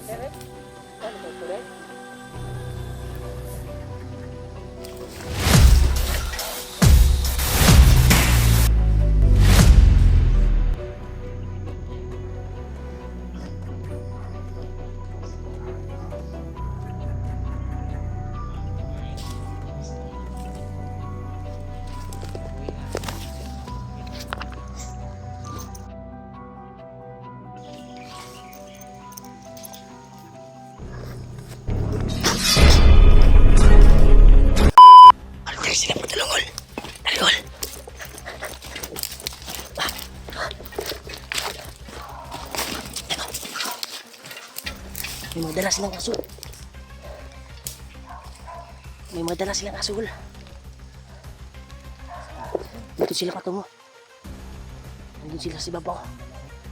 Direct. Ano ba, direct? Sila po talungol. Talungol. May madala silang aso. May madala silang asul. Dito sila patungo. Nandun sila sa babaw.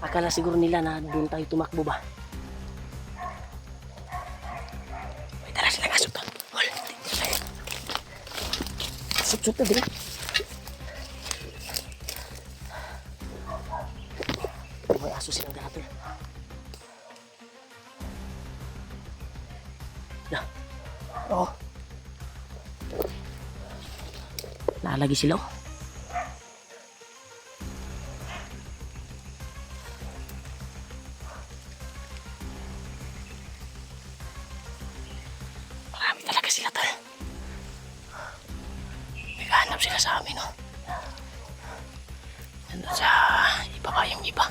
Akala siguro nila na doon tayo tumakbo ba. May dala silang aso to. Hol, dito tayo. Sup na dila. May aso silang dala to. Nah. Oh. Lalagi sila oh. Marami talaga sila to. Naghahanap sila sa amin oh. Nandun sa ibaba yung iba.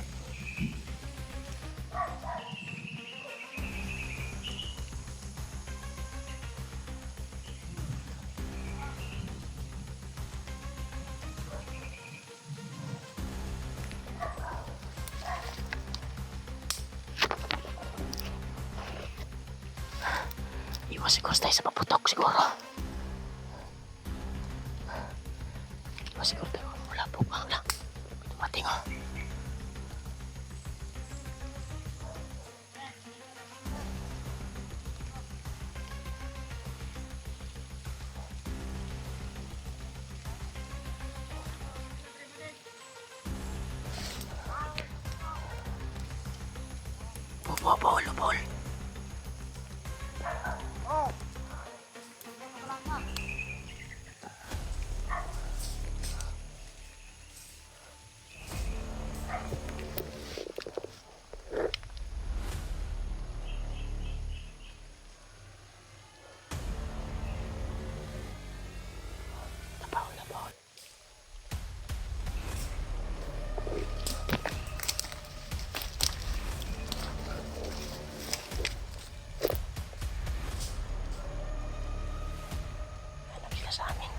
Iwas siguro tayo sa paputok siguro. Iwas siguro tayo wala po ba lang. Tumating oh. Bol. Labahol. Hanap sila sa amin.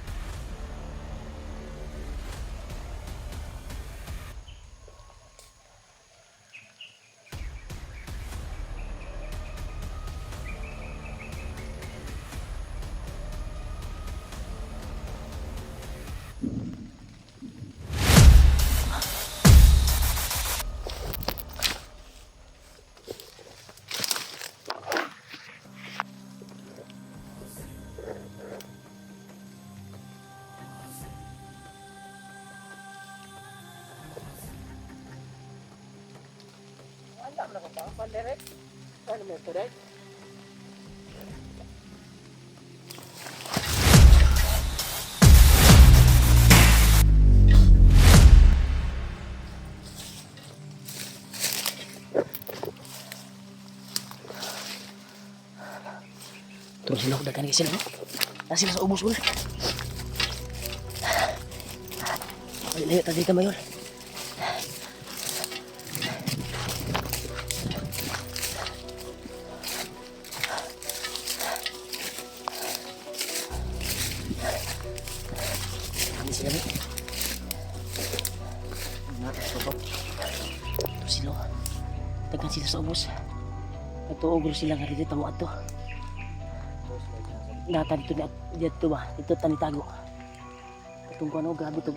Ano ba ba, direct? Ano ba, direct? Terus sila dagan ke sila. Nasi sa ubos ul. Ay, layo tadi ka mayor. Kami sila ni. Terus sila. Dagan sila sa ubos. Nagtuugol sila nga dito mo ato. Data dito ba? Dito tanitago. Itong ano, grabe ito.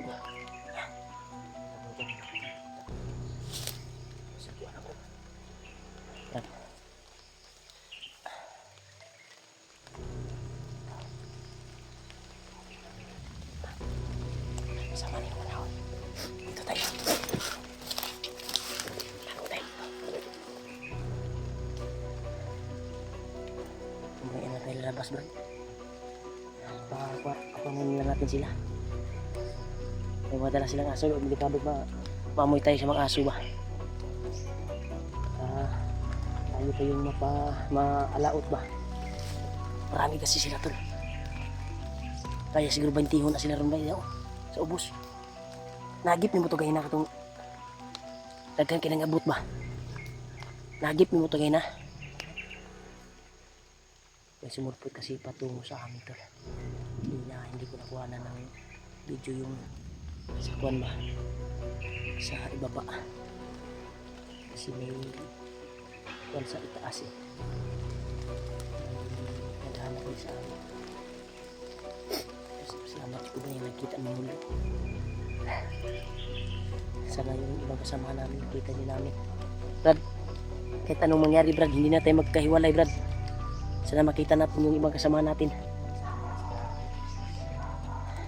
Sama nih mana? Itu tayo. Tago tayo. bukas Brad. Papamunin lang natin sila. May madala silang aso, delikado ba maamoy tayo sa mga aso ba? Tayo pa yung maalaot ba? Marami kasi sila tol. Kaya siguro 20 na sila ron ba sa ubos. Nagip ni mo to na katong daghan kinangabot ba? Nagip ni mo to na. Kasi sumurpot kasi patungo sa amin tol. Hindi ko nakuha na ng video yung sa kuwan ba? Sa ibaba. Kasi may kuwan sa itaas eh. Naghanap sa amin. Salamat ko ba yung nakita ng mulo. Sana yung ibang kasama namin nakita din namin. Brad, kahit anong mangyari Brad, hindi na tayo magkahiwalay Brad. Sana makita natin yung ibang kasama natin.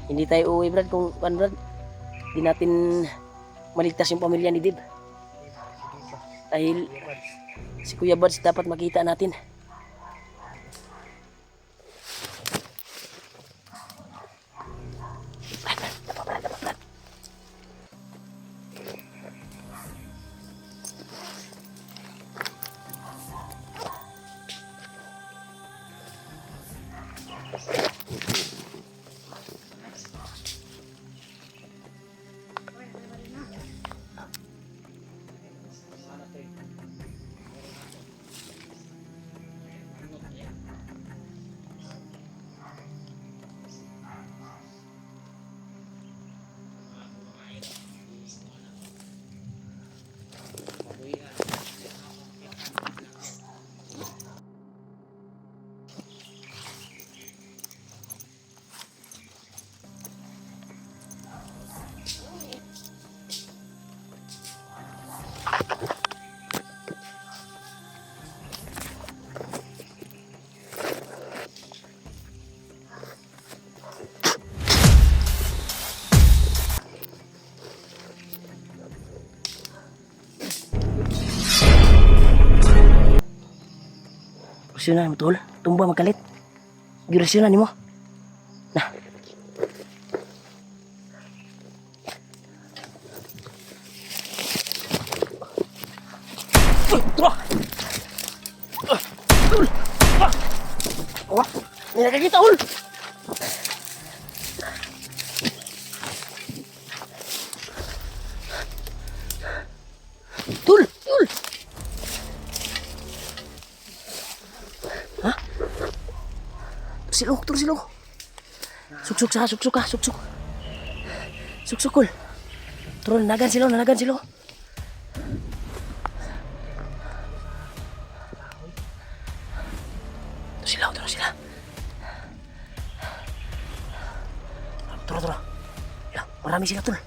Hindi tayo uuwi Brad kung Brad, hindi natin maligtas yung pamilya ni Dib. Dahil si Kuya Buds dapat makita natin. Presyonan mo tol, tumba magkalit. Giresyonan ni mo. Nah. Wah, ini lagi kita ul. Tul, tul. Hah? Silong, tur silong. Suksuk sa, suksuk ka, suksuk. Suksukul. Turun, nanagan silo, nanagan silo. Turun sila. Turun. Ya, marami sila tur.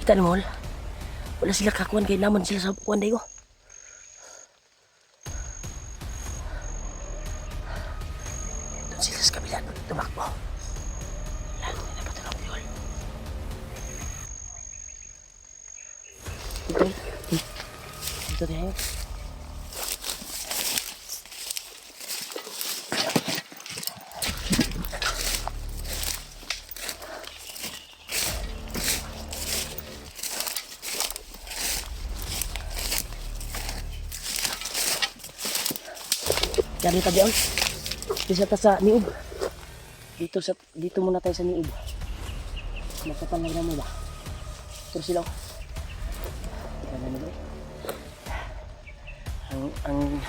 Kita ni Mol. Wala sila kakuan kay naman sila sa kuan dayo. Doon sila sa kabila, tumakbo. Lang, napatulog yun. Dito tayo. Yan dito diyan. Dito sa niub. Dito muna tayo sa niub. Napapanag na mo ba? Terus sila. Ano ba? Ang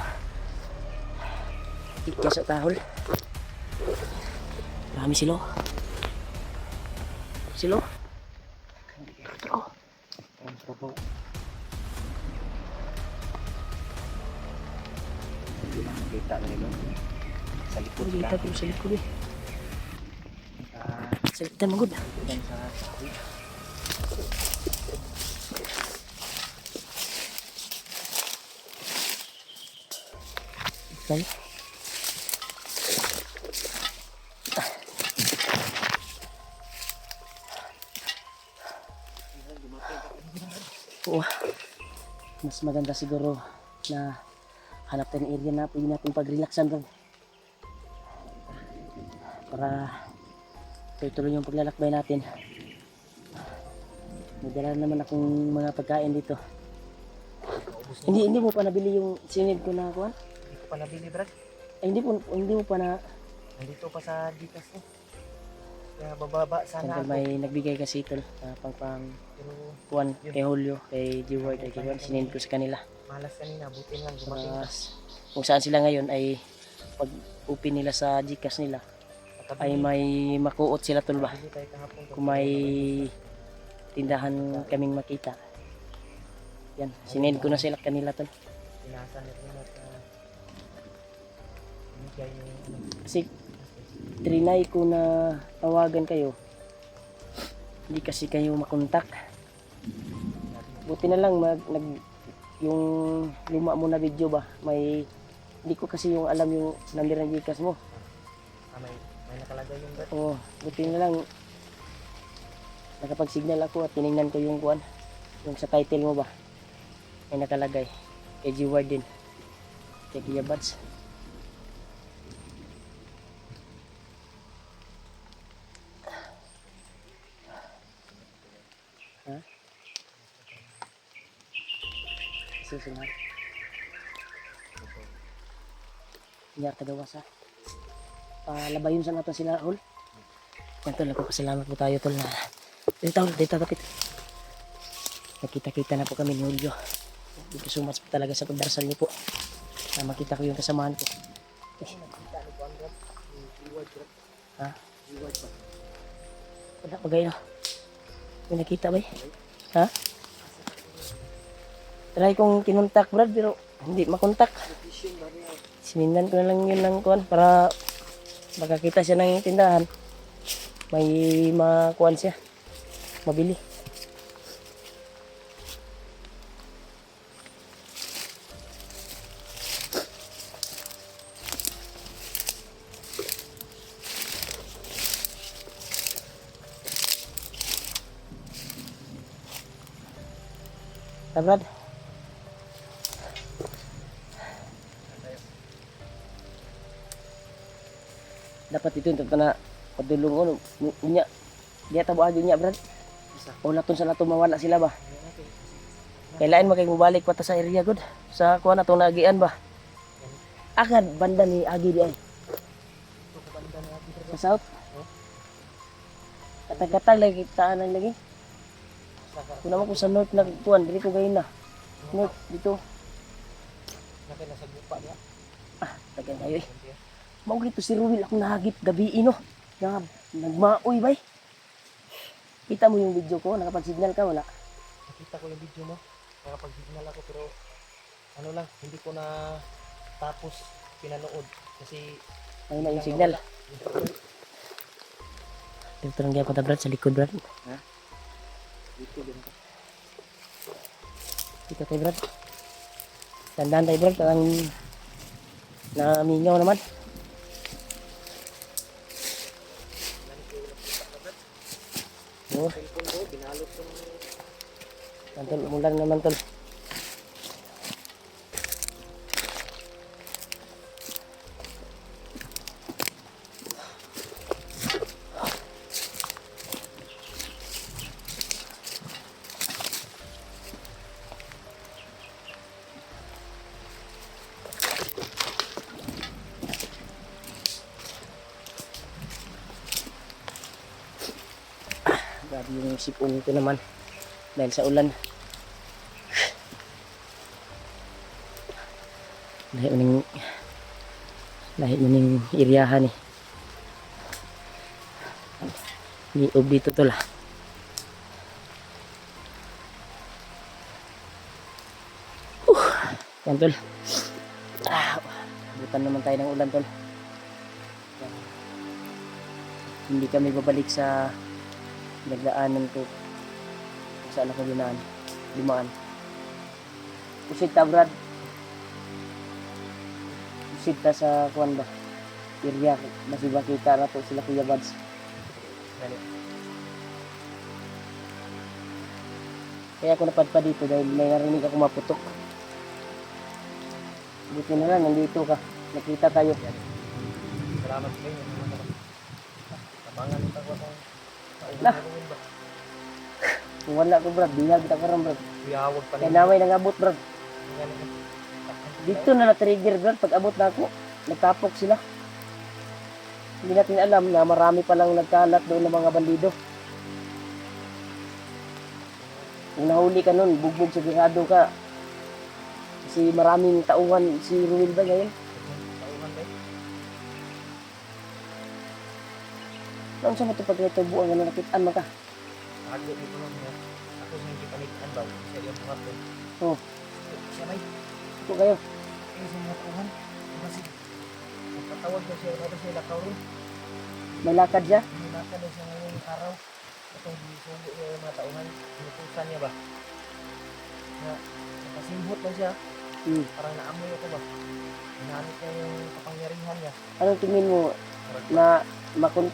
ikya sa tahol. Marami sila. Sila. Ito. Kita nila sa likod Kita lang. ko sa likod eh. Sa likod magod. Dan sa sahig. Okay. Mas maganda siguro na hanap tayo ng area na pwede natin pag-relaxan doon. para tuloy yung paglalakbay natin. May dala naman akong mga pagkain dito. Hindi mo pa nabili yung sinid ko na kuan? Hindi ko pa nabili, Brad. Ay, hindi mo pa na. Nandito pa sa Gcash ko. Kaya bababa sana Siyempre ako. may nagbigay kasi ito pang Pero kuan kay Julio, kay G-Word, kay G-Word. Sinend ko sa kanila. malas kanina, buti lang dumating Para ka. kung saan sila ngayon ay pag open nila sa Gcash nila ay may makuot sila tol ba? Nakabili tayo kahapon. Kung may tindahan kaming makita. Yan, sinend ko na sila kanila tol. Pinasa na rin at binigay yung Kasi trinay ko na tawagan kayo. Hindi kasi kayo makontak. Buti na lang yung luma mo na video ba? Hindi ko kasi yung alam yung number ng Gcash mo. may nakalagay yung Brad. Oo, buti na lang nakapag-signal ako at tinignan ko yung kuan. Yung sa title mo ba? May nakalagay. Kay G-Word din. Kay Kuya Buds. Ha? Susunod. Hindi ako tagawas ha. Labayon sa nato sila hol. Yan tol, nagpapasalamat po tayo tol na dito kapit. Nakita-kita na po kami ni Julio. Thank you so much po talaga sa pagdarasal niyo po. Na makita ko yung kasamahan ko. Ha? Wala pa gayo. May nakita ba eh? Ha? Try kong kinontak Brad pero hindi makontak. Sinindan ko na lang yun ng kuhan para makakita siya ng tindahan. May makuhan siya. Mabili. Brad. Dapat itu untuk kena padulong unya. Dia tahu aja unya Brad. O laton sa lato mawala sila ba? Kailan makay mubalik pa ta sa area gud sa kuan atong nagian ba? Akad banda ni Agi di ay. Sa south. Katag-katag lagi taan lagi. Kung naman ko sa north na kuan, dili ko gayon na. North, dito. Nasa gupa niya. Tagan tayo eh. Mao gito si Ruel akong nahagip gabi no. Nagmaoy bay. Kita mo yung video ko, nakapag-signal ka wala? Nakita ko yung video mo. Nakapag-signal ako pero ano lang, hindi ko na tapos pinanood kasi Ayun na yung signal. Dito lang kaya Brad sa likod Brad. Ha? Dito din ka. Dito tayo Brad. Tandaan tayo Brad, ang namingaw naman. Oh, Cellphone ko, binalot yung tol, umulan naman tol. Grabe yung sipon ko naman dahil sa ulan. Lahi mo ning iriyahan eh. Liog dito tol ah. Yan tol. Bukan naman tayo ng ulan tol. Hindi kami babalik sa nagdaanan ko kung saan ako dumaan. Usit ta Brad. Usit ta sa kuwan ba? Area. Basi ba kita na to sila Kuya Buds. Kaya ako napadpa dito dahil may narinig ako maputok. Buti na lang, nandito ka. Nakita tayo. salamat sa inyo. Mangan ng tagwa kung Lah. nauman ba? Kung wala ko brad, bihag kita karon brad. Iyawag pa Kaya namay nangabot brad. Yan, yan. Dito na na-trigger brad, pag abot na ako, nagtapok sila. Hindi natin alam na marami palang nagkalat doon ng mga bandido. Kung nahuli ka nun, bugbog sigurado ka. Kasi maraming tauhan si Ruel ba ngayon? Tauhan ba? Noon sa matupag ito buong ano nakitaan mo ka? Ako dito lang mo. Ako sa hindi panitan ba? Siya yung mga to. Oo. Siya may. Ito kayo. Kaya sa mga tauhan. Kasi magpatawag na siya. Ano siya lakaw rin. May lakad siya. Hinaka na siya ngayong araw. Itong sugo niya yung mga tauhan. Inutusan niya ba? Na nakasimbot na siya. Parang naamoy ako ba? Hinanit niya yung kapangyarihan niya. Anong tingin mo na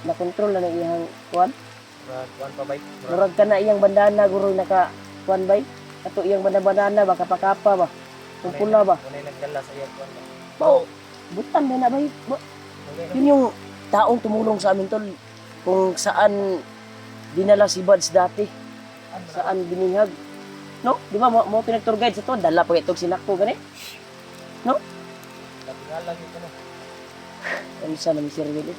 makontrol na ng iyang kuwan? Kuhan pa ba? Murag ka na iyang bandana guro naka kuwan bay? Ato iyang bandana ba kapakapa ba? Kung pula ba? Kunay nagdala sa iyang kuhan ba? Bao, butan na na bay. Yun yung taong tumulong sa amin tol. Kung saan dinala si Buds dati. Saan binihag. No? Di ba mo pinag-tour guide sa to? Dala pa itong sinakto gani? Katingala dito na. Ano sa namin si Ruel eh.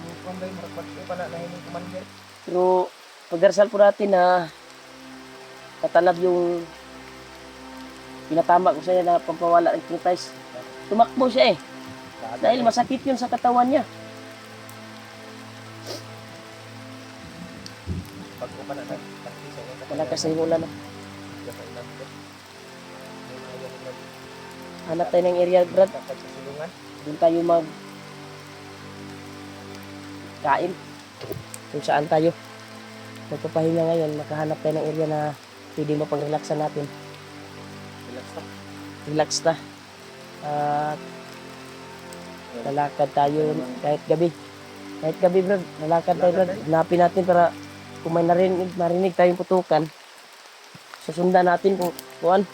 Yung kuhan ba yung marakbat ko pa na nahining commander? Pero pagdarasal po natin na katalab yung pinatama ko sa na pampawala ng hypnotize. Tumakbo siya eh. Dahil masakit yun sa katawan niya. Pag ko pa na nagtakti sa iyong Wala ka sa himulan. No? Hanap tayo ng area, Brad. Kapag sa silungan. Doon tayo kain. Kung saan tayo magpapahinga ngayon, makahanap tayo ng area na pwede mapag-relaxan natin. Relax na. Relax na. At lalakad tayo kahit gabi. Kahit gabi, Brad. Lalakad tayo, Brad. Hanapin natin para kung may narinig tayong putukan, susundan natin kung kuan.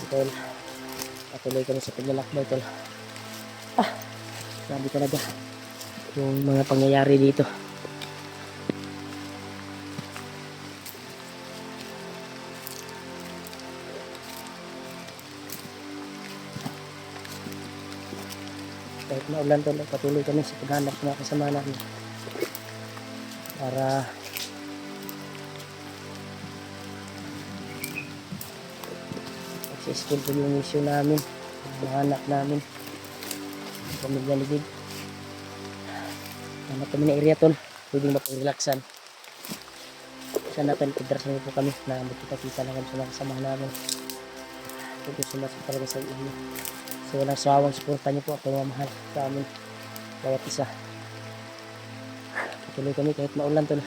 Tol, patuloy kami sa paglalakbay, tol. Grabe talaga yung mga pangyayari dito. Kahit maulan, tol, patuloy kami sa paghanap ng mga kasama namin para successful po yung mission namin, mahanap namin pamilya ni Big. Hanap kami ng area, tol, pwedeng mapag-relaxan. Sana natin idrasan po kami na magkita-kita lang kami sa mga kasama namin. Thank you so much talaga sa inyo. So walang sawang suporta niyo po at pagmamahal sa amin bawat isa. Patuloy kami kahit maulan, tol.